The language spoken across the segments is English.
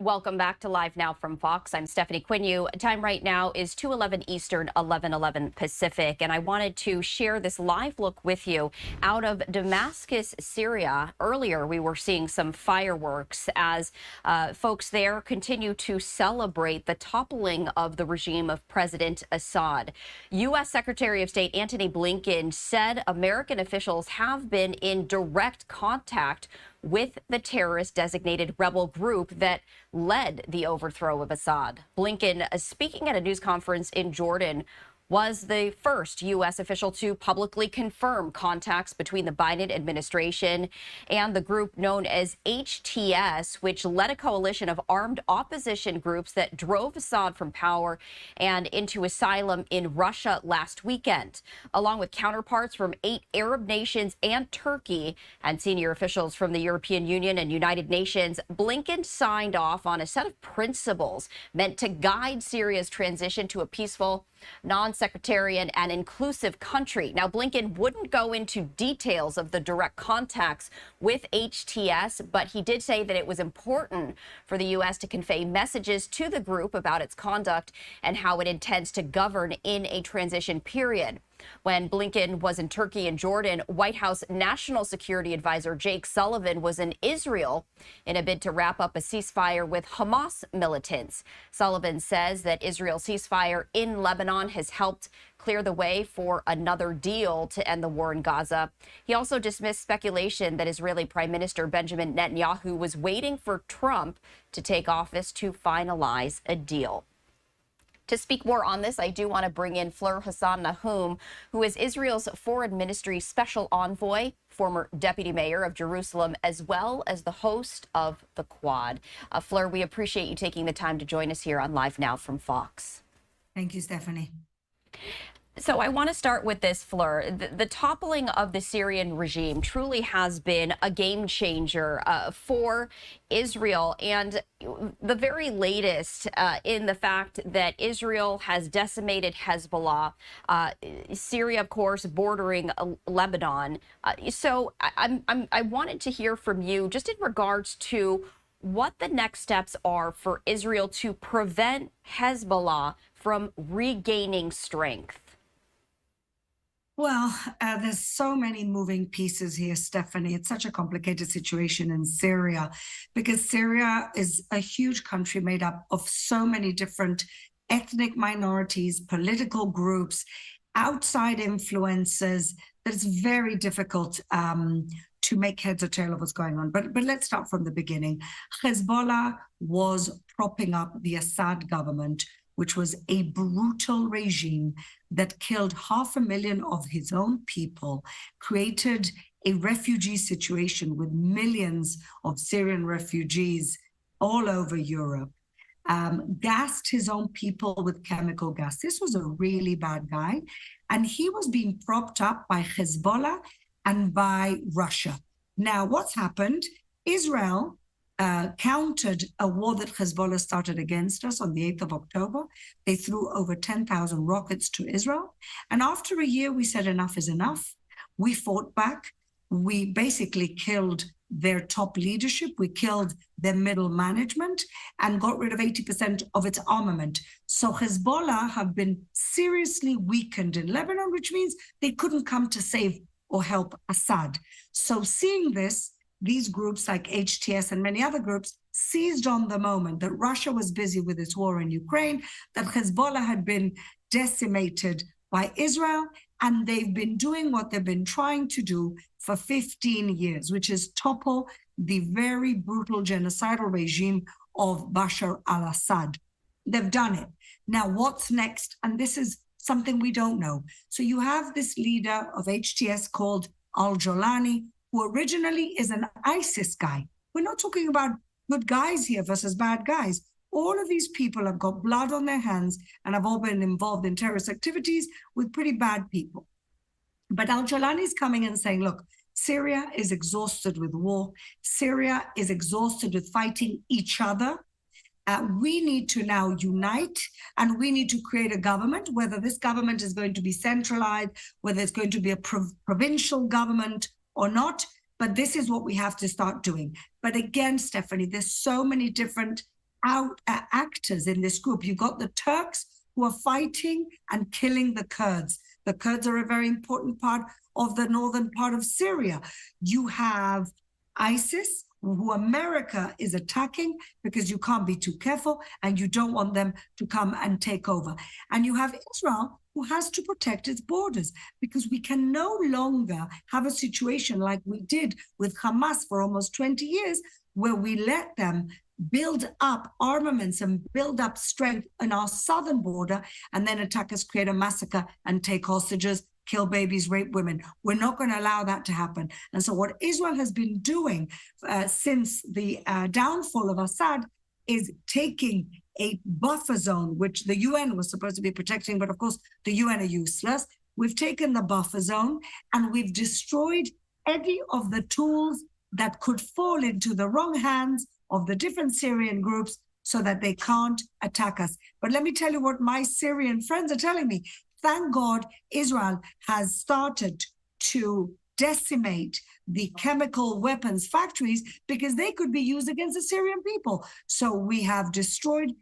Welcome back to Live Now from Fox. I'm Stephanie Quinu. Time right now is 2:11 Eastern, 11:11 Pacific, and I wanted to share this live look with you out of Damascus, Syria. Earlier, we were seeing some fireworks as folks there continue to celebrate the toppling of the regime of President Assad. U.S. Secretary of State Antony Blinken said American officials have been in direct contact with the terrorist-designated rebel group that led the overthrow of Assad. Blinken, speaking at a news conference in Jordan, was the first U.S. official to publicly confirm contacts between the Biden administration and the group known as HTS, which led a coalition of armed opposition groups that drove Assad from power and into asylum in Russia last weekend, along with counterparts from 8 Arab nations and Turkey and senior officials from the European Union and United Nations. Blinken signed off on a set of principles meant to guide Syria's transition to a peaceful, non-sectarian and inclusive country. Now, Blinken wouldn't go into details of the direct contacts with HTS, but he did say that it was important for the U.S. to convey messages to the group about its conduct and how it intends to govern in a transition period. When Blinken was in Turkey and Jordan, White House National Security Advisor Jake Sullivan was in Israel in a bid to wrap up a ceasefire with Hamas militants. Sullivan says that Israel's ceasefire in Lebanon has helped clear the way for another deal to end the war in Gaza. He also dismissed speculation that Israeli Prime Minister Benjamin Netanyahu was waiting for Trump to take office to finalize a deal. To speak more on this, I do want to bring in Fleur Hassan Nahum, who is Israel's Foreign Ministry Special Envoy, former Deputy Mayor of Jerusalem, as well as the host of the Quad. Fleur, we appreciate you taking the time to join us here on Live Now from Fox. Thank you, Stephanie. So I want to start with this, Fleur. The toppling of the Syrian regime truly has been a game changer for Israel, and the very latest in the fact that Israel has decimated Hezbollah, Syria, of course, bordering Lebanon. So I wanted to hear from you just in regards to what the next steps are for Israel to prevent Hezbollah from regaining strength. Well, there's so many moving pieces here, Stephanie. It's such a complicated situation in Syria because Syria is a huge country made up of so many different ethnic minorities, political groups, outside influences, that it's very difficult to make heads or tail of what's going on. But let's start from the beginning. Hezbollah was propping up the Assad government, which was a brutal regime that killed 500,000 of his own people, created a refugee situation with millions of Syrian refugees all over Europe, gassed his own people with chemical gas. This was a really bad guy. And he was being propped up by Hezbollah and by Russia. Now, what's happened? Israel countered a war that Hezbollah started against us on the 8th of October. They threw over 10,000 rockets to Israel. And after a year, we said enough is enough. We fought back. We basically killed their top leadership. We killed their middle management and got rid of 80% of its armament. So Hezbollah have been seriously weakened in Lebanon, which means they couldn't come to save or help Assad. So seeing this, these groups like HTS and many other groups seized on the moment that Russia was busy with its war in Ukraine, that Hezbollah had been decimated by Israel, and they've been doing what they've been trying to do for 15 years, which is topple the very brutal genocidal regime of Bashar al-Assad. They've done it. Now, what's next? And this is something we don't know. So you have this leader of HTS called al-Jolani, who originally is an ISIS guy. We're not talking about good guys here versus bad guys. All of these people have got blood on their hands and have all been involved in terrorist activities with pretty bad people. But al-Jolani is coming and saying, look, Syria is exhausted with war. Syria is exhausted with fighting each other. We need to now unite, and we need to create a government, whether this government is going to be centralized, whether it's going to be a provincial government or not, but this is what we have to start doing. But again, Stephanie, there's so many different actors in this group. You've got the Turks who are fighting and killing the Kurds. The Kurds are a very important part of the northern part of Syria. You have ISIS, who America is attacking because you can't be too careful and you don't want them to come and take over. And you have Israel, who has to protect its borders, because we can no longer have a situation like we did with Hamas for almost 20 years, where we let them build up armaments and build up strength in our southern border and then attack us, create a massacre and take hostages, kill babies, rape women. We're not going to allow that to happen. And so what Israel has been doing since the downfall of Assad is taking a buffer zone, which the UN was supposed to be protecting, but of course the UN are useless. We've taken the buffer zone and we've destroyed any of the tools that could fall into the wrong hands of the different Syrian groups so that they can't attack us. But let me tell you what my Syrian friends are telling me. Thank God Israel has started to decimate the chemical weapons factories because they could be used against the Syrian people. So we have destroyed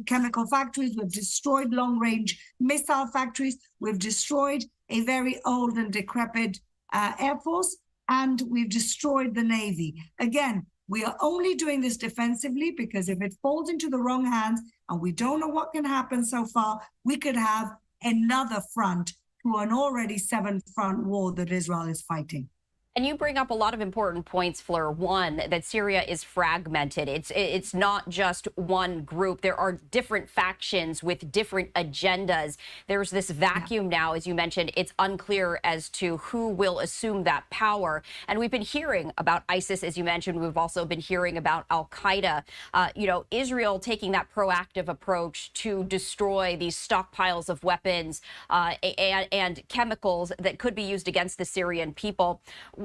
chemical factories, we've destroyed long-range missile factories, we've destroyed a very old and decrepit Air Force, and we've destroyed the Navy. Again, we are only doing this defensively because if it falls into the wrong hands and we don't know what can happen so far, we could have another front to an already 7-front war that Israel is fighting. And you bring up a lot of important points, Fleur. One, that Syria is fragmented. It's not just one group. There are different factions with different agendas. There's this vacuum now, as you mentioned. It's unclear as to who will assume that power. And we've been hearing about ISIS, as you mentioned. We've also been hearing about al-Qaeda. Israel taking that proactive approach to destroy these stockpiles of weapons and chemicals that could be used against the Syrian people.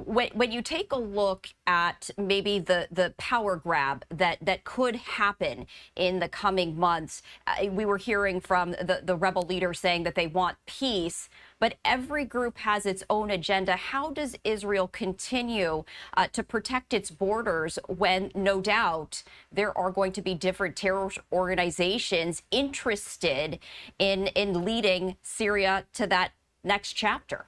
When you take a look at maybe the power grab that could happen in the coming months, we were hearing from the rebel leader saying that they want peace, but every group has its own agenda. How does Israel continue to protect its borders when, no doubt, there are going to be different terror organizations interested in leading Syria to that next chapter?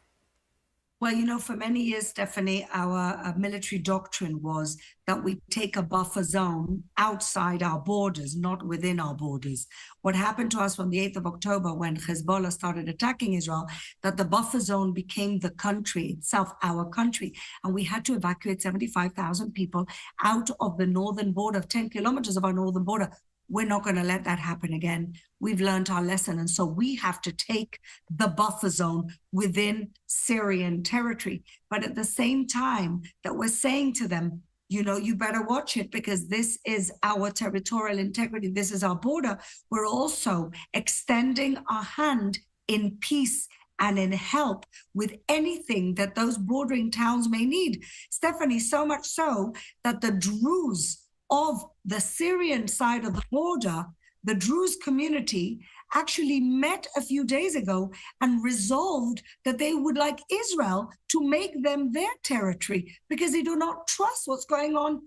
Well, for many years, Stephanie, our military doctrine was that we take a buffer zone outside our borders, not within our borders. What happened to us from the 8th of October when Hezbollah started attacking Israel, that the buffer zone became the country itself, our country, and we had to evacuate 75,000 people out of the northern border, 10 kilometers of our northern border. We're not going to let that happen again. We've learned our lesson. And so we have to take the buffer zone within Syrian territory. But at the same time that we're saying to them, you better watch it because this is our territorial integrity. This is our border. We're also extending our hand in peace and in help with anything that those bordering towns may need. Stephanie, so much so that the Druze of the Syrian side of the border, the Druze community actually met a few days ago and resolved that they would like Israel to make them their territory because they do not trust what's going on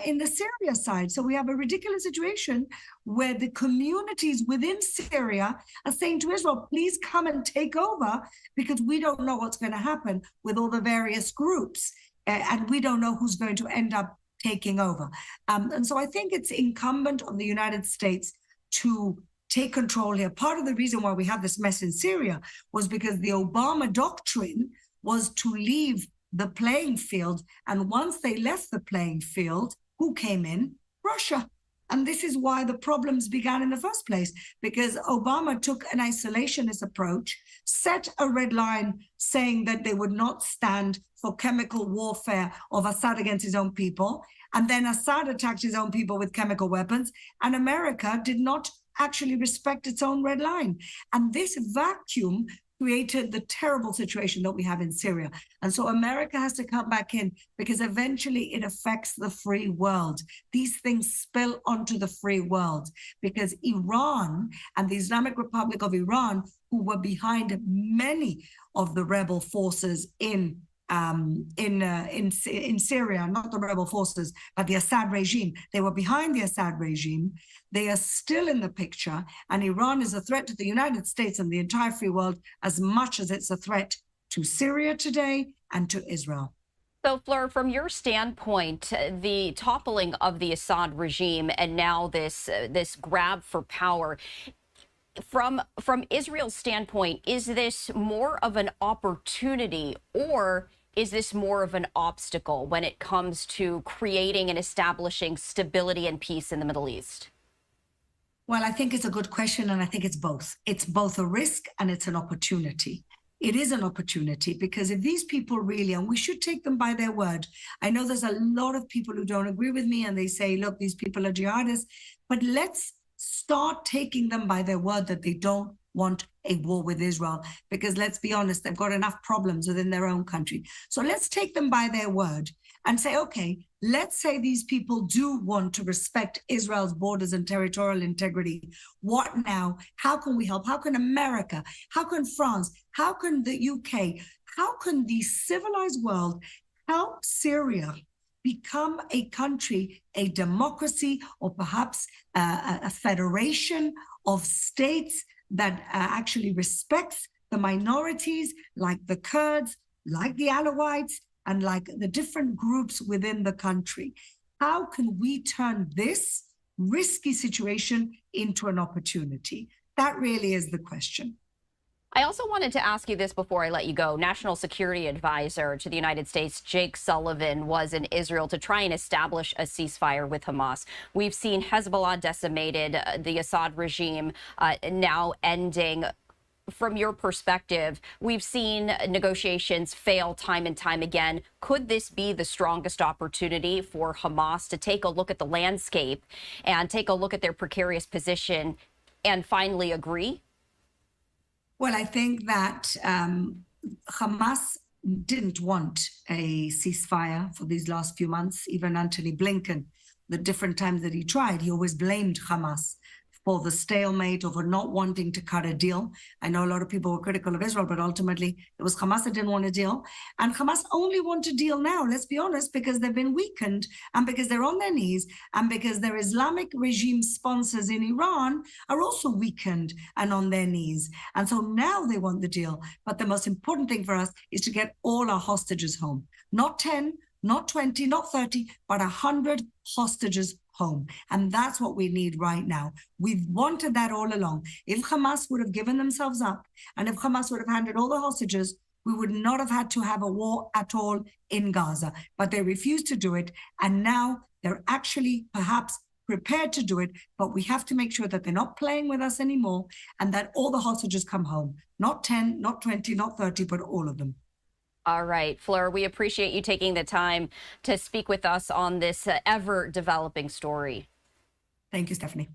in the Syria side. So we have a ridiculous situation where the communities within Syria are saying to Israel, please come and take over because we don't know what's going to happen with all the various groups. And we don't know who's going to end up taking over. And so I think it's incumbent on the United States to take control here. Part of the reason why we have this mess in Syria was because the Obama doctrine was to leave the playing field. And once they left the playing field, who came in? Russia. And this is why the problems began in the first place, because Obama took an isolationist approach, set a red line saying that they would not stand for chemical warfare of Assad against his own people. And then Assad attacked his own people with chemical weapons. And America did not actually respect its own red line. And this vacuum created the terrible situation that we have in Syria. And so America has to come back in because eventually it affects the free world. These things spill onto the free world because Iran and the Islamic Republic of Iran, who were behind many of the rebel forces in in Syria, not the rebel forces, but the Assad regime. They were behind the Assad regime. They are still in the picture, and Iran is a threat to the United States and the entire free world as much as it's a threat to Syria today and to Israel. So, Fleur, from your standpoint, the toppling of the Assad regime and now this grab for power, from Israel's standpoint, is this more of an opportunity, or is this more of an obstacle when it comes to creating and establishing stability and peace in the Middle East? Well, I think it's a good question, and I think it's both. It's both a risk and it's an opportunity. It is an opportunity because if these people really, and we should take them by their word. I know there's a lot of people who don't agree with me and they say, look, these people are jihadists, but let's start taking them by their word that they don't want a war with Israel, because let's be honest, they've got enough problems within their own country. So let's take them by their word and say, okay, let's say these people do want to respect Israel's borders and territorial integrity. What now? How can we help? How can America? How can France? How can the UK? How can the civilized world help Syria become a country, a democracy, or perhaps a federation of states that actually respects the minorities, like the Kurds, like the Alawites, and like the different groups within the country? How can we turn this risky situation into an opportunity? That really is the question. I also wanted to ask you this before I let you go. National Security Advisor to the United States, Jake Sullivan, was in Israel to try and establish a ceasefire with Hamas. We've seen Hezbollah decimated, the Assad regime now ending. From your perspective, we've seen negotiations fail time and time again. Could this be the strongest opportunity for Hamas to take a look at the landscape and take a look at their precarious position and finally agree? Well, I think that Hamas didn't want a ceasefire for these last few months. Even Antony Blinken, the different times that he tried, he always blamed Hamas for the stalemate or for not wanting to cut a deal. I know a lot of people were critical of Israel, but ultimately it was Hamas that didn't want a deal. And Hamas only want a deal now, let's be honest, because they've been weakened and because they're on their knees and because their Islamic regime sponsors in Iran are also weakened and on their knees. And so now they want the deal. But the most important thing for us is to get all our hostages home. Not 10, not 20, not 30, but 100 hostages home. And that's what we need right now. We've wanted that all along. If Hamas would have given themselves up and if Hamas would have handed all the hostages, we would not have had to have a war at all in Gaza. But they refused to do it. And now they're actually perhaps prepared to do it. But we have to make sure that they're not playing with us anymore and that all the hostages come home. Not 10, not 20, not 30, but all of them. All right, Fleur, we appreciate you taking the time to speak with us on this ever-developing story. Thank you, Stephanie.